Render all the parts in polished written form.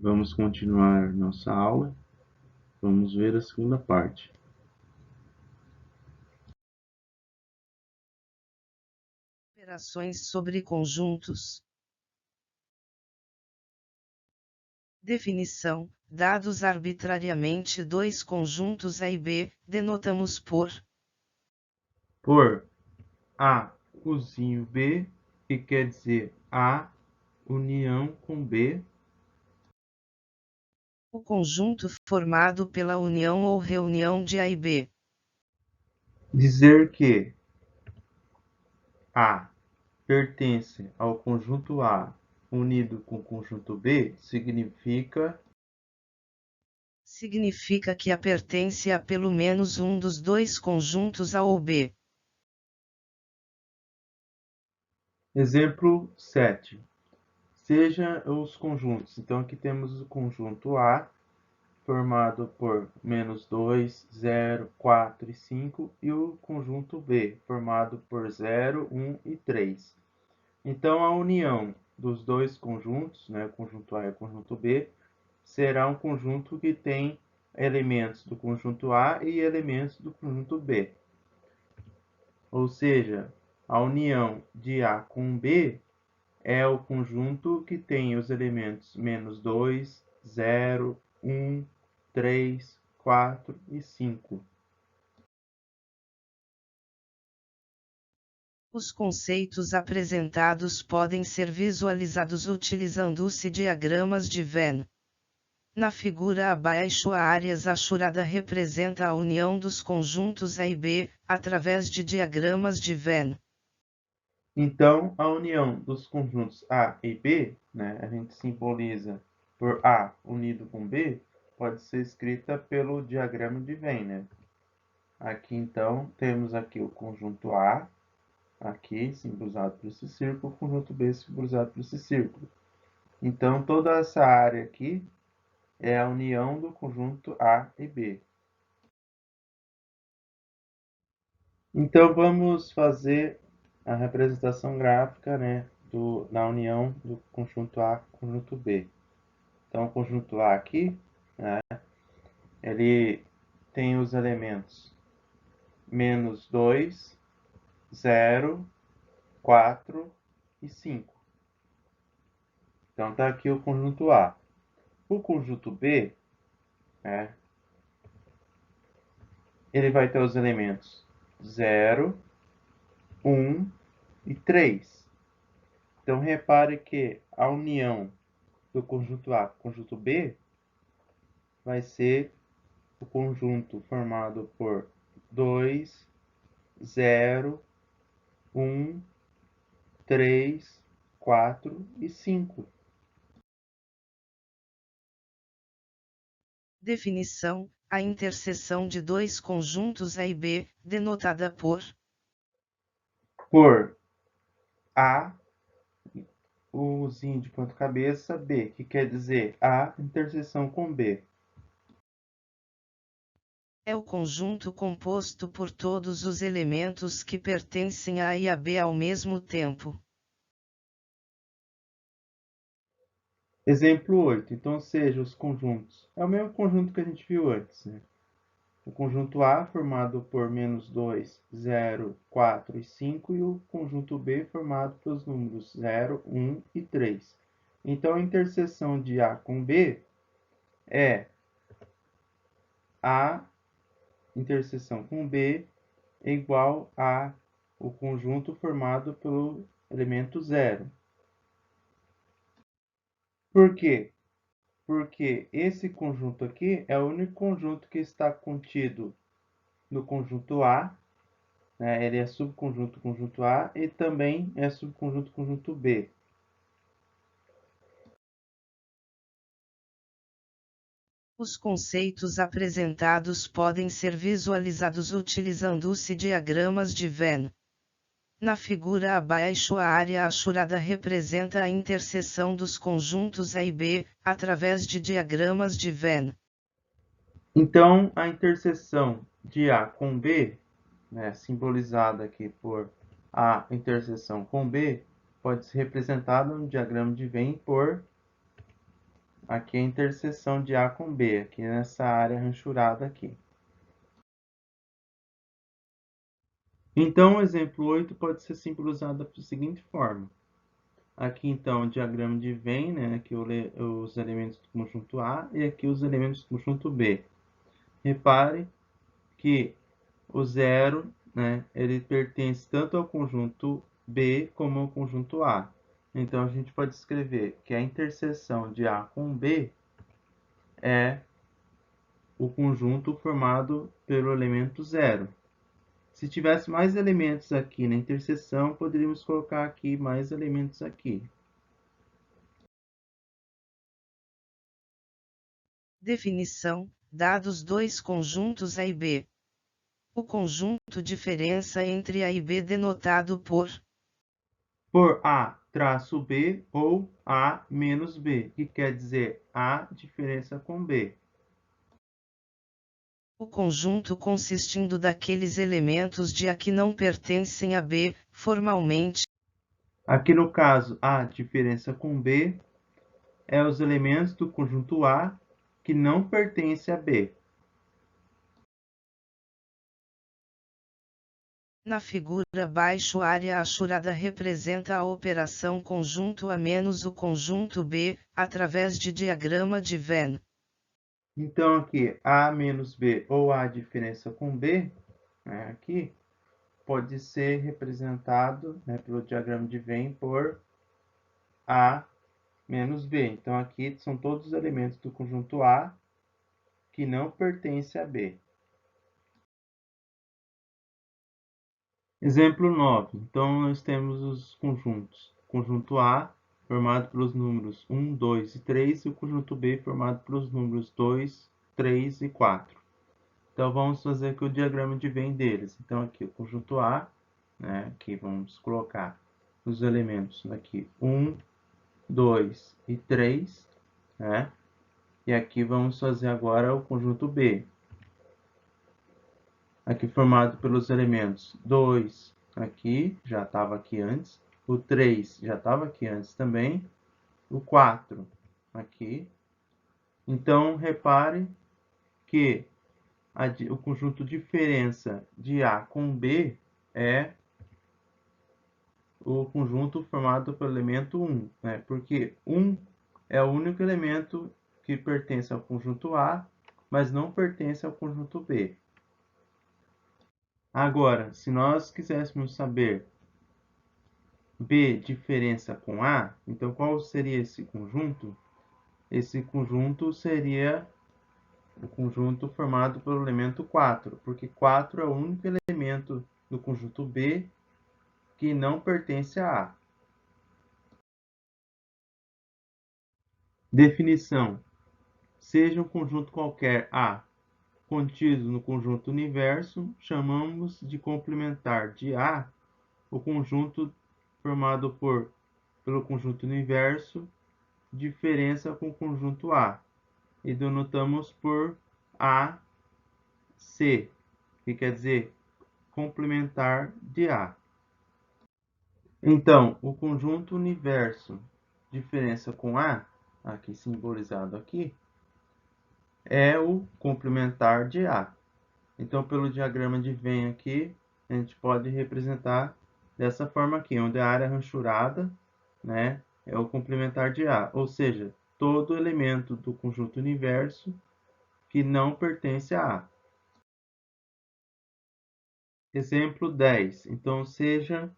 Vamos continuar nossa aula. Vamos ver a segunda parte. Operações sobre conjuntos. Definição: dados arbitrariamente dois conjuntos A e B, denotamos por A cozinho B, que quer dizer A união com B. o conjunto formado pela união ou reunião de A e B. Dizer que A pertence ao conjunto A unido com o conjunto B significa Que A pertence a pelo menos um dos dois conjuntos A ou B. Exemplo 7. Seja os conjuntos. Então, aqui temos o conjunto A, formado por -2, 0, 4 e 5, e o conjunto B, formado por 0, 1 e 3. Então, a união dos dois conjuntos, né, o conjunto A e o conjunto B, será um conjunto que tem elementos do conjunto A e elementos do conjunto B. Ou seja, a união de A com B é o conjunto que tem os elementos -2, 0, 1, 3, 4 e 5. Os conceitos apresentados podem ser visualizados utilizando-se diagramas de Venn. Na figura abaixo, a área achurada representa a união dos conjuntos A e B, através de diagramas de Venn. Então, a união dos conjuntos A e B, né, a gente simboliza por A unido com B, pode ser escrita pelo diagrama de Venn, né? Aqui, então, temos aqui o conjunto A, aqui simbolizado por esse círculo, o conjunto B simbolizado por esse círculo. Então, toda essa área aqui é a união do conjunto A e B. Então, vamos fazer a representação gráfica, né, da união do conjunto A com o conjunto B. Então, o conjunto A aqui, né, ele tem os elementos -2, 0, 4 e 5. Então, está aqui o conjunto A. O conjunto B, né, ele vai ter os elementos 0, 1 e 3. Então, repare que a união do conjunto A com o conjunto B vai ser o conjunto formado por 2, 0, 1, 3, 4 e 5. Definição: a interseção de dois conjuntos A e B, denotada por A, o zinho de ponta cabeça, B, que quer dizer A interseção com B. é o conjunto composto por todos os elementos que pertencem a A e a B ao mesmo tempo. Exemplo 8. Então, seja os conjuntos. É o mesmo conjunto que a gente viu antes, né? O conjunto A formado por -2, 0, 4 e 5, e o conjunto B formado pelos números 0, 1 e 3. Então, a interseção de A com B é A interseção com B é igual a o conjunto formado pelo elemento 0. Por quê? Porque esse conjunto aqui é o único conjunto que está contido no conjunto A, né? Ele é subconjunto conjunto A e também é subconjunto conjunto B. Os conceitos apresentados podem ser visualizados utilizando-se diagramas de Venn. Na figura abaixo, a área achurada representa a interseção dos conjuntos A e B, através de diagramas de Venn. Então, a interseção de A com B, né, simbolizada aqui por A interseção com B, pode ser representada no diagrama de Venn por Aqui é a interseção de A com B, aqui nessa área ranchurada aqui. Então, o exemplo 8 pode ser simbolizado da seguinte forma. Aqui, então, o diagrama de Venn, né? Aqui os elementos do conjunto A e aqui os elementos do conjunto B. Repare que o 0, né, ele pertence tanto ao conjunto B como ao conjunto A. Então, a gente pode escrever que a interseção de A com B é o conjunto formado pelo elemento 0. Se tivesse mais elementos aqui na interseção, poderíamos colocar aqui mais elementos aqui. Definição: dados dois conjuntos A e B. O conjunto diferença entre A e B denotado por A traço B ou A menos B, que quer dizer A diferença com B. o conjunto consistindo daqueles elementos de A que não pertencem a B, formalmente. Aqui no caso, A diferença com B é os elementos do conjunto A que não pertencem a B. Na figura abaixo, a área achurada representa a operação conjunto A menos o conjunto B, através de diagrama de Venn. Então, aqui, A menos B ou A diferença com B, né, aqui, pode ser representado, né, pelo diagrama de Venn por A menos B. Então, aqui são todos os elementos do conjunto A que não pertencem a B. Exemplo 9. Então, nós temos os conjuntos. O conjunto A, formado pelos números 1, 2 e 3, e o conjunto B, formado pelos números 2, 3 e 4. Então, vamos fazer aqui o diagrama de Venn deles. Então, aqui o conjunto A, né, aqui vamos colocar os elementos aqui 1, 2 e 3, né? E aqui vamos fazer agora o conjunto B. Aqui formado pelos elementos 2, aqui, já estava aqui antes. O 3 já estava aqui antes também. O 4 aqui. Então, repare que o conjunto diferença de A com B é o conjunto formado pelo elemento 1, né? Porque 1 é o único elemento que pertence ao conjunto A, mas não pertence ao conjunto B. Agora, se nós quiséssemos saber B diferença com A, então qual seria esse conjunto? Esse conjunto seria o conjunto formado pelo elemento 4, porque 4 é o único elemento do conjunto B que não pertence a A. Definição: seja um conjunto qualquer A contido no conjunto universo, chamamos de complementar de A o conjunto formado pelo conjunto universo diferença com o conjunto A e denotamos por AC, que quer dizer complementar de A. Então, o conjunto universo diferença com A, aqui simbolizado aqui, é o complementar de A. Então, pelo diagrama de Venn aqui, a gente pode representar dessa forma aqui, onde a área ranchurada, né, é o complementar de A, ou seja, todo elemento do conjunto universo que não pertence a A. Exemplo 10. Então, seja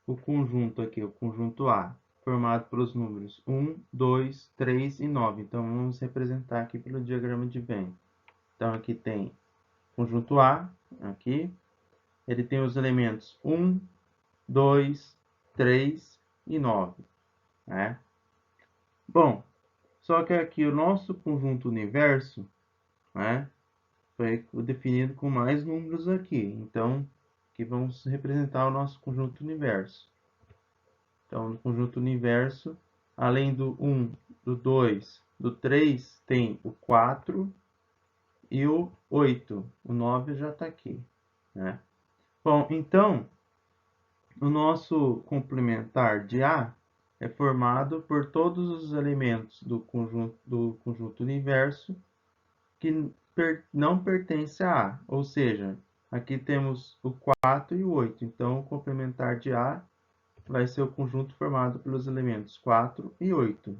o conjunto aqui, o conjunto A, formado pelos números 1, 2, 3 e 9. Então, vamos representar aqui pelo diagrama de Venn. Então, aqui tem conjunto A, aqui, ele tem os elementos 1, 2, 3 e 9, né? Bom, só que aqui o nosso conjunto universo, né, foi definido com mais números aqui. Então, aqui vamos representar o nosso conjunto universo. Então, no conjunto universo, além do 1, do 2, do 3, tem o 4 e o 8. O 9 já está aqui, né? Bom, então, o nosso complementar de A é formado por todos os elementos do conjunto universo que não pertence a A, ou seja, aqui temos o 4 e o 8, então o complementar de A vai ser o conjunto formado pelos elementos 4 e 8.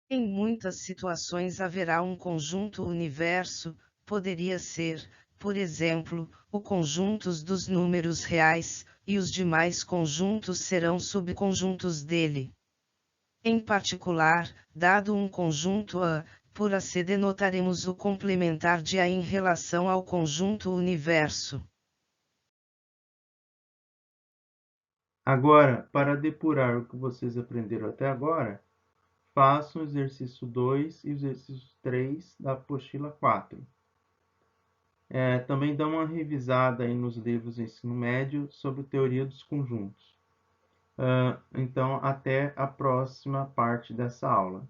Em muitas situações haverá um conjunto universo, poderia ser, por exemplo, o conjuntos dos números reais, e os demais conjuntos serão subconjuntos dele. Em particular, dado um conjunto A, por AC denotaremos o complementar de A em relação ao conjunto universo. Agora, para depurar o que vocês aprenderam até agora, façam o exercício 2 e o exercício 3 da apostila 4. Também dá uma revisada aí nos livros do ensino médio sobre teoria dos conjuntos. Então, até a próxima parte dessa aula.